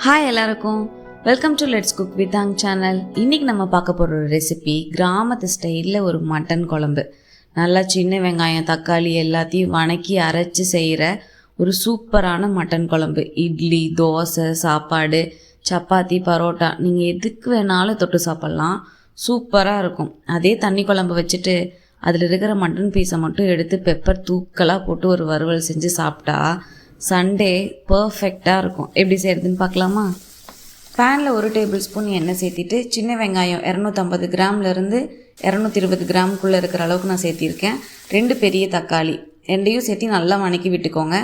Hi எல்லாருக்கும், welcome to let's cook with Aung channel. இன்றைக்கி நம்ம பார்க்க போகிற ஒரு ரெசிபி கிராமத்து ஸ்டைலில் ஒரு மட்டன் குழம்பு. நல்லா சின்ன வெங்காயம் தக்காளி எல்லாத்தையும் வணக்கி அரைச்சி செய்கிற ஒரு சூப்பரான மட்டன் குழம்பு. இட்லி, தோசை, சாப்பாடு, சப்பாத்தி, பரோட்டா நீங்கள் எதுக்கு வேணாலும் தொட்டு சாப்பிட்லாம். சூப்பராக இருக்கும். அதே தண்ணி குழம்பு வச்சுட்டு அதில் இருக்கிற மட்டன் பீஸை மட்டும் எடுத்து பெப்பர் தூக்கலாக போட்டு ஒரு வறுவல் செஞ்சு சாப்பிட்டா சண்டே பர்ஃபெக்டாக இருக்கும். எப்படி செய்கிறதுன்னு பார்க்கலாமா? பேனில் 1 டேபிள் ஸ்பூன் எண்ணெய் சேர்த்திட்டு சின்ன வெங்காயம் 250 கிராம்லேருந்து 220 கிராமுக்குள்ளே இருக்கிற அளவுக்கு நான் சேர்த்திருக்கேன். 2 பெரிய தக்காளி ரெண்டையும் சேர்த்து நல்லா வணக்கி விட்டுக்கோங்க.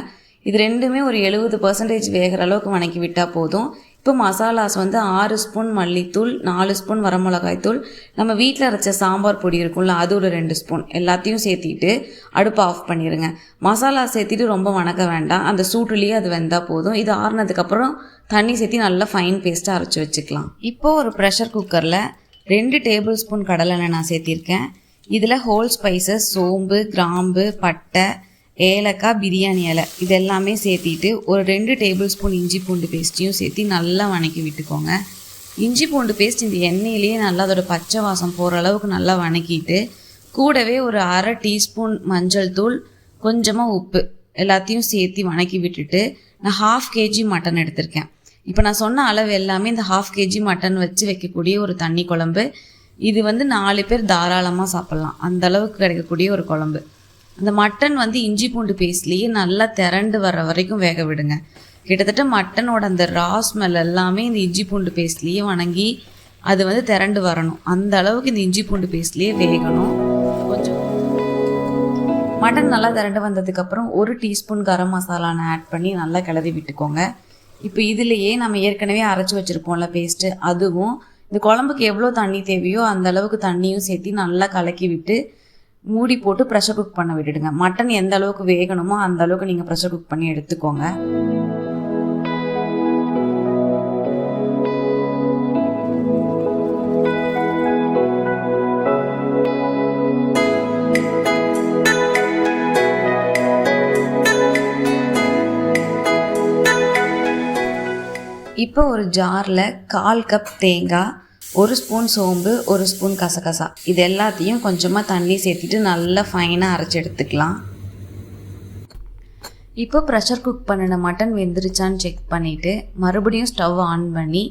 இது ரெண்டுமே ஒரு 70% வேகிற அளவுக்கு வணக்கி விட்டால் போதும். இப்போ மசாலாஸ் 6 ஸ்பூன் மல்லித்தூள், 4 ஸ்பூன் வரமிளகாய்த்தூள், நம்ம வீட்டில் அரைச்ச சாம்பார் பொடி இருக்கும்ல அது ஒரு 2 ஸ்பூன் எல்லாத்தையும் சேர்த்திட்டு அடுப்பை ஆஃப் பண்ணிடுங்க. மசாலா சேர்த்திட்டு ரொம்ப வணக்க வேண்டாம், அந்த சூட்டுலேயே அது வெந்தால் போதும். இது ஆறுனதுக்கப்புறம் தண்ணி சேர்த்தி நல்லா ஃபைன் பேஸ்ட்டாக அரைச்சி வச்சுக்கலாம். இப்போது ஒரு ப்ரெஷர் குக்கரில் 2 டேபிள் ஸ்பூன் கடலெண்ணெய் நான் சேர்த்திருக்கேன். இதில் ஹோல் ஸ்பைசஸ் சோம்பு, கிராம்பு, பட்டை, ஏலக்காய், பிரியாணி இலை இது எல்லாமே சேர்த்திட்டு ஒரு 2 டேபிள் ஸ்பூன் இஞ்சி பூண்டு பேஸ்ட்டையும் சேர்த்து நல்லா வணக்கி விட்டுக்கோங்க. இஞ்சி பூண்டு பேஸ்ட் இந்த எண்ணெயிலேயே நல்லா அதோட பச்சை வாசம் போகிற அளவுக்கு நல்லா வணக்கிட்டு கூடவே ஒரு 1/2 டீஸ்பூன் மஞ்சள் தூள், கொஞ்சமாக உப்பு எல்லாத்தையும் சேர்த்து வணக்கி விட்டுட்டு நான் 1/2 kg மட்டன் எடுத்திருக்கேன். இப்போ நான் சொன்ன அளவு எல்லாமே இந்த 1/2 kg மட்டன் வச்சு வைக்கக்கூடிய ஒரு தண்ணி குழம்பு. இது 4 பேர் தாராளமாக சாப்பிட்லாம், அந்த அளவுக்கு கிடைக்கக்கூடிய ஒரு குழம்பு. அந்த மட்டன் இஞ்சி பூண்டு பேஸ்ட்லேயே நல்லா திரண்டு வர்ற வரைக்கும் வேக விடுங்க. கிட்டத்தட்ட மட்டனோட அந்த ரா ஸ்மெல் எல்லாமே இந்த இஞ்சி பூண்டு பேஸ்ட்லேயே வணங்கி அது திரண்டு வரணும். அந்த அளவுக்கு இந்த இஞ்சி பூண்டு பேஸ்ட்லேயே வேகணும். கொஞ்சம் மட்டன் நல்லா திரண்டு வந்ததுக்கப்புறம் 1 டீஸ்பூன் கரம் மசாலானை ஆட் பண்ணி நல்லா கிளறி விட்டுக்கோங்க. இப்போ இதுலேயே நம்ம ஏற்கனவே அரைச்சி வச்சுருப்போம்ல பேஸ்ட்டு, அதுவும் இந்த குழம்புக்கு எவ்வளோ தண்ணி தேவையோ அந்த அளவுக்கு தண்ணியும் சேர்த்து நல்லா கலக்கி விட்டு மூடி போட்டு ப்ரெஷர் குக் பண்ண விட்டுடுங்க. மட்டன் எந்த அளவுக்கு வேகணுமோ அந்த அளவுக்கு நீங்கள் ப்ரெஷர் குக் பண்ணி எடுத்துக்கோங்க. இப்போ ஒரு ஜாரில் 1/4 கப் தேங்காய், 1 ஸ்பூன் சோம்பு, 1 ஸ்பூன் கசகசா இது எல்லாத்தையும் கொஞ்சமாக தண்ணி சேர்த்துட்டு நல்லா ஃபைனாக அரைச்சி எடுத்துக்கலாம். இப்போ ப்ரெஷர் குக் பண்ணின மட்டன் வெந்துருச்சான்னு செக் பண்ணிவிட்டு மறுபடியும் ஸ்டவ் ஆன் பண்ணி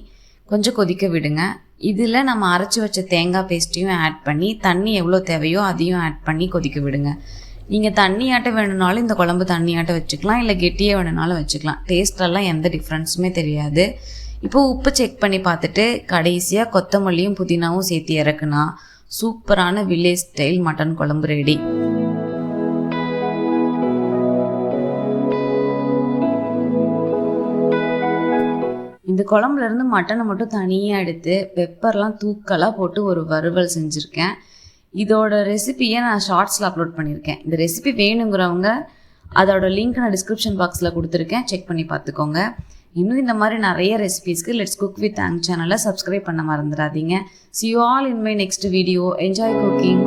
கொஞ்சம் கொதிக்க விடுங்க. இதில் நம்ம அரைச்சி வச்ச தேங்காய் பேஸ்ட்டையும் ஆட் பண்ணி தண்ணி எவ்வளோ தேவையோ அதையும் ஆட் பண்ணி கொதிக்க விடுங்க. நீங்கள் தண்ணியாட்ட வேணும்னாலும் இந்த குழம்பு தண்ணியாட்ட வச்சுக்கலாம், இல்லை கெட்டியாக வேணும்னாலும் வச்சுக்கலாம். டேஸ்ட்லலாம் எந்த டிஃப்ரென்ஸுமே தெரியாது. இப்போது உப்பு செக் பண்ணி பார்த்துட்டு கடைசியாக கொத்தமல்லியும் புதினாவும் சேர்த்து இறக்குனா சூப்பரான வில்லேஜ் ஸ்டைல் மட்டன் குழம்பு ரெடி. இந்த குழம்புலேருந்து மட்டனை மட்டும் தனியாக எடுத்து பெப்பர்லாம் தூக்கலாக போட்டு ஒரு வறுவல் செஞ்சுருக்கேன். இதோட ரெசிபியை நான் ஷார்ட்ஸில் அப்லோட் பண்ணியிருக்கேன். இந்த ரெசிபி வேணுங்கிறவங்க அதோட லிங்க் நான் டிஸ்கிரிப்ஷன் பாக்ஸில் கொடுத்துருக்கேன், செக் பண்ணி பார்த்துக்கோங்க. இன்னும் இந்த மாதிரி நிறைய ரெசிபீஸ்க்கு லெட்ஸ் குக் வித் ஆங் சேனலை சப்ஸ்கிரைப் பண்ண மறந்துடாதீங்க. See you all in my next video. Enjoy cooking.